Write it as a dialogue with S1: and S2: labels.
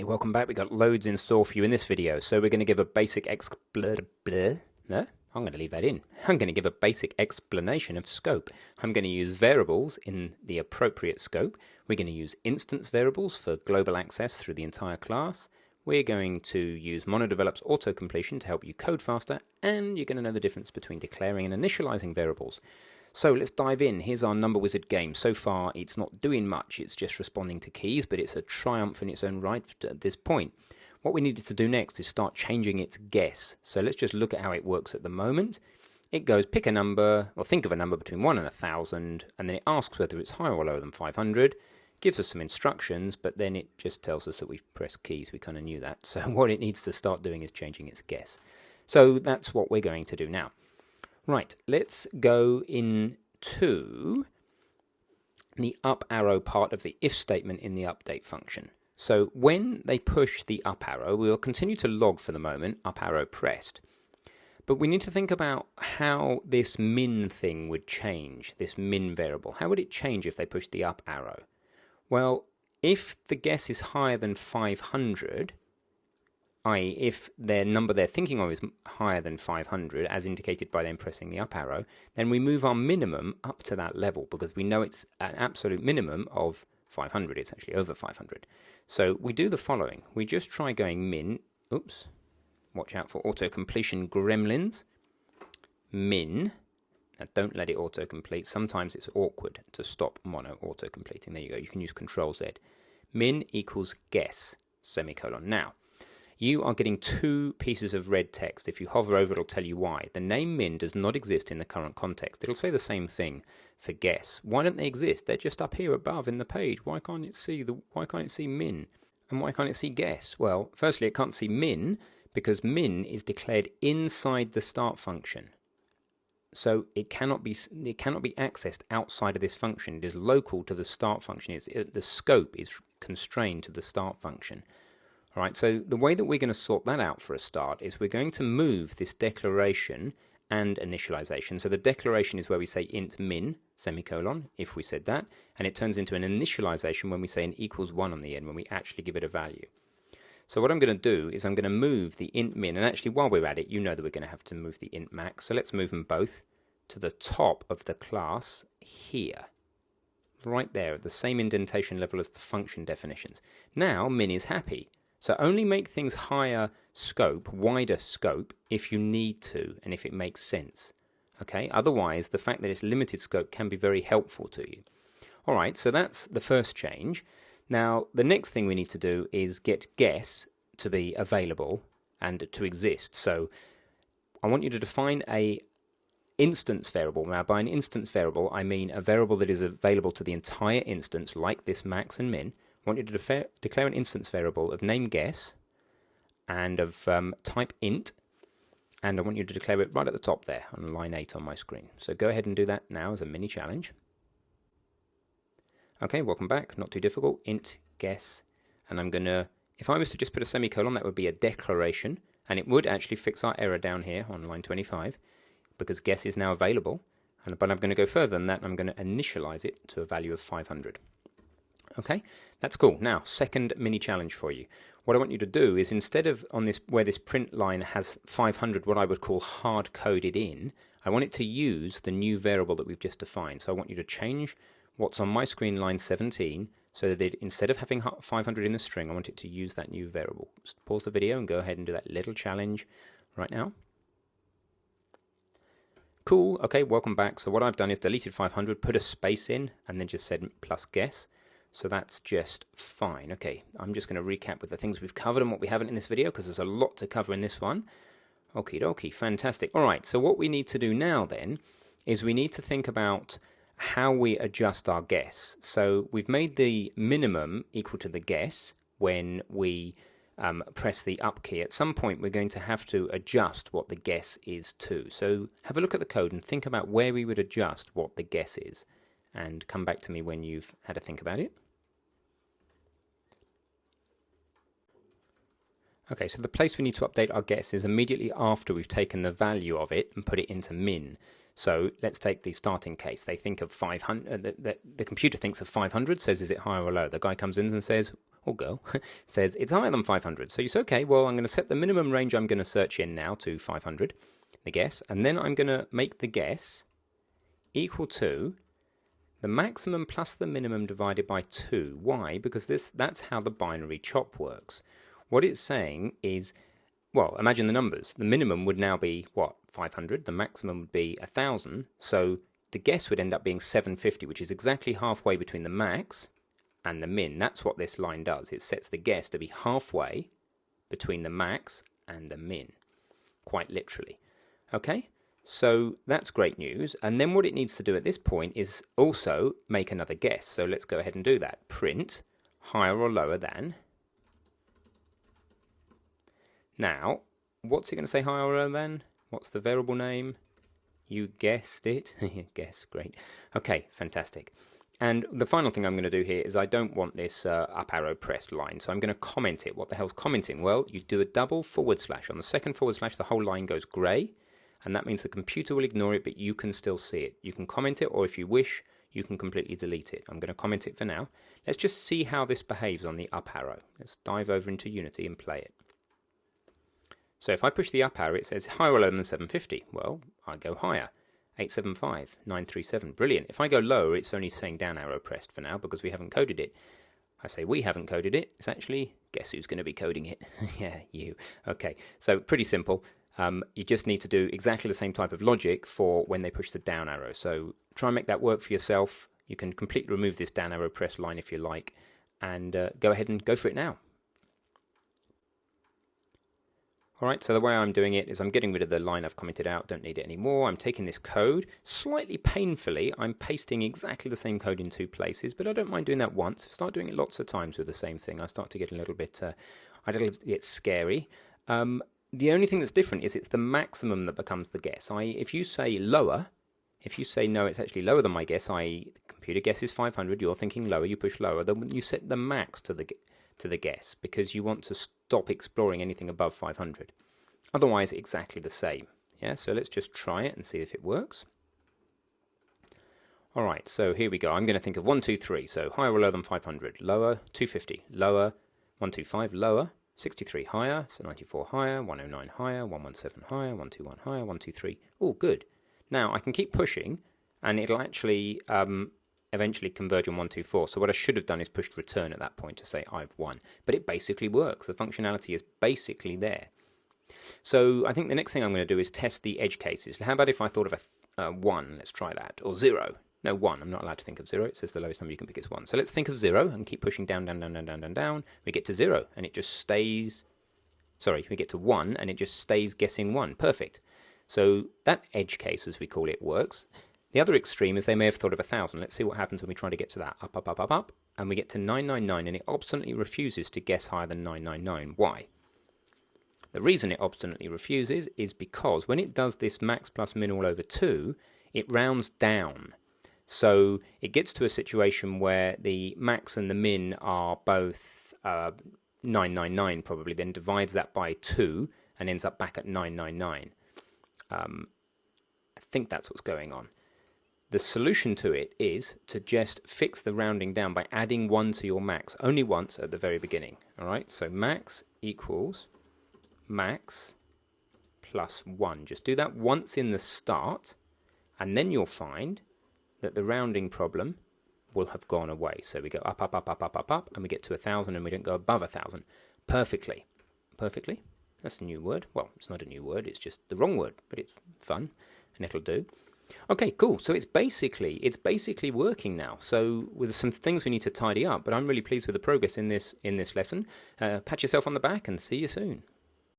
S1: Hey, welcome back. We got loads in store for you in this video. So we're going to give a basic No, I'm going to leave that in. I'm going to give a basic explanation of scope. I'm going to use variables in the appropriate scope. We're going to use instance variables for global access through the entire class. We're going to use MonoDevelop's auto-completion to help you code faster, and you're going to know the difference between declaring and initializing variables. So let's dive in. Here's our number wizard game. So far, it's not doing much. It's just responding to keys, but it's a triumph in its own right at this point. What we needed to do next is start changing its guess. So let's just look at how it works at the moment. It goes pick a number, or think of a number between 1 and 1,000, and then it asks whether it's higher or lower than 500. Gives us some instructions, but then it just tells us that we've pressed keys. We kind of knew that. So what it needs to start doing is changing its guess. So that's what we're going to do now. Right, let's go into the up arrow part of the if statement in the update function. So when they push the up arrow, we will continue to log for the moment, up arrow pressed. But we need to think about how this min thing would change, this min variable. How would it change if they push the up arrow? Well, if the guess is higher than 500, i.e. if their number they're thinking of is higher than 500, as indicated by them pressing the up arrow, then we move our minimum up to that level because we know it's an absolute minimum of 500. It's actually over 500. So we do the following. We just try going min, oops, watch out for auto-completion gremlins, min. Now don't let it auto-complete. Sometimes it's awkward to stop mono auto-completing. There you go. You can use Control-Z. Min equals guess, semicolon. Now, you are getting two pieces of red text. If you hover over, it'll tell you why. The name min does not exist in the current context. It'll say the same thing for guess. Why don't they exist? They're just up here above in the page. Why can't it see min? And why can't it see guess? Well, firstly, it can't see min because min is declared inside the start function. So it cannot be accessed outside of this function. It is local to the start function. The scope is constrained to the start function. All right, so the way that we're going to sort that out for a start is we're going to move this declaration and initialization. So the declaration is where we say int min, semicolon, if we said that, and it turns into an initialization when we say an equals 1 on the end, when we actually give it a value. So what I'm going to do is I'm going to move the int min, and actually while we're at it, you know that we're going to have to move the int max, so let's move them both to the top of the class here. Right there, at the same indentation level as the function definitions. Now min is happy. So only make things higher scope, wider scope, if you need to and if it makes sense. Okay? Otherwise, the fact that it's limited scope can be very helpful to you. All right, so that's the first change. Now, the next thing we need to do is get guess to be available and to exist. So I want you to define a instance variable. Now, by an instance variable, I mean a variable that is available to the entire instance, like this max and min. I want you to declare an instance variable of name guess and of type int, and I want you to declare it right at the top there on line 8 on my screen. So go ahead and do that now as a mini challenge. Okay, welcome back. Not too difficult. Int guess, and I'm going to, if I was to just put a semicolon, that would be a declaration, and it would actually fix our error down here on line 25 because guess is now available, but I'm going to go further than that. I'm going to initialize it to a value of 500. Okay, that's cool. Now, second mini challenge for you. What I want you to do is instead of on this where this print line has 500, what I would call hard coded in, I want it to use the new variable that we've just defined. So I want you to change what's on my screen, line 17, so that instead of having 500 in the string, I want it to use that new variable. Just pause the video and go ahead and do that little challenge right now. Cool. Okay, welcome back. So what I've done is deleted 500, put a space in, and then just said plus guess. So that's just fine. Okay, I'm just going to recap with the things we've covered and what we haven't in this video because there's a lot to cover in this one. Okie dokie, fantastic. All right, so what we need to do now then is we need to think about how we adjust our guess. So we've made the minimum equal to the guess when we press the up key. At some point, we're going to have to adjust what the guess is to. So have a look at the code and think about where we would adjust what the guess is. And come back to me when you've had a think about it. Okay, so the place we need to update our guess is immediately after we've taken the value of it and put it into min. So let's take the starting case. They think of 500. The computer thinks of 500, says, is it higher or lower? The guy comes in and says, or girl, says it's higher than 500. So you say, okay, well, I'm going to set the minimum range I'm going to search in now to 500, the guess, and then I'm going to make the guess equal to the maximum plus the minimum divided by 2. Why? Because that's how the binary chop works. What it's saying is, well, imagine the numbers. The minimum would now be, what, 500? The maximum would be 1,000. So the guess would end up being 750, which is exactly halfway between the max and the min. That's what this line does. It sets the guess to be halfway between the max and the min, quite literally. Okay? So that's great news. And then what it needs to do at this point is also make another guess. So let's go ahead and do that. Print higher or lower than. Now, what's it going to say higher or lower than? What's the variable name? You guessed it. Guess, great. Okay, fantastic. And the final thing I'm going to do here is I don't want this up arrow pressed line, so I'm going to comment it. What the hell's commenting? Well, you do a double forward slash. On the second forward slash, the whole line goes grey, and that means the computer will ignore it, but you can still see it. You can comment it, or if you wish, you can completely delete it. I'm going to comment it for now. Let's just see how this behaves on the up arrow. Let's dive over into Unity and play it. So if I push the up arrow, it says higher or lower than 750. Well, I go higher. 875, 937. Brilliant. If I go lower, it's only saying down arrow pressed for now because we haven't coded it. I say we haven't coded it. It's actually, guess who's going to be coding it? Yeah, you. Okay, so pretty simple. You just need to do exactly the same type of logic for when they push the down arrow. So try and make that work for yourself. You can completely remove this down arrow press line if you like, and go ahead and go for it now. Alright, so the way I'm doing it is I'm getting rid of the line I've commented out, don't need it anymore. I'm taking this code, slightly painfully, I'm pasting exactly the same code in two places, but I don't mind doing that once. If I start doing it lots of times with the same thing, I start to get a little bit scary. The only thing that's different is it's the maximum that becomes the guess. If you say lower, if you say no, it's actually lower than my guess, the computer guesses 500, you're thinking lower, you push lower, then you set the max to the guess because you want to stop exploring anything above 500. Otherwise, exactly the same. Yeah, so let's just try it and see if it works. All right, so here we go. I'm going to think of 1, 2, 3. So higher or lower than 500, lower, 250, lower, 125, lower, 63 higher, so 94 higher, 109 higher, 117 higher, 121 higher, 123. Oh, good. Now I can keep pushing, and it'll actually eventually converge on 124. So what I should have done is pushed return at that point to say I've won. But it basically works. The functionality is basically there. So I think the next thing I'm going to do is test the edge cases. How about if I thought of a 1? Let's try that. Or 0. No, 1. I'm not allowed to think of 0. It says the lowest number you can pick is 1. So let's think of 0 and keep pushing down, down, down, down, down, down, down. We get to 0 and it just stays... Sorry, we get to 1 and it just stays guessing 1. Perfect. So that edge case, as we call it, works. The other extreme is they may have thought of 1,000. Let's see what happens when we try to get to that. Up, up, up, up, up. And we get to 999 and it obstinately refuses to guess higher than 999. Why? The reason it obstinately refuses is because when it does this max plus min all over 2, it rounds down. So it gets to a situation where the max and the min are both 999 probably, then divides that by 2 and ends up back at 999. I think that's what's going on. The solution to it is to just fix the rounding down by adding 1 to your max, only once at the very beginning. All right, so max equals max plus 1. Just do that once in the start, and then you'll find that the rounding problem will have gone away. So we go up, up, up, up, up, up, up, and we get to 1,000, and we don't go above 1,000. Perfectly. Perfectly? That's a new word. Well, it's not a new word, it's just the wrong word, but it's fun, and it'll do. Okay, cool. So it's basically working now. So with some things we need to tidy up, but I'm really pleased with the progress in this lesson. Pat yourself on the back and see you soon.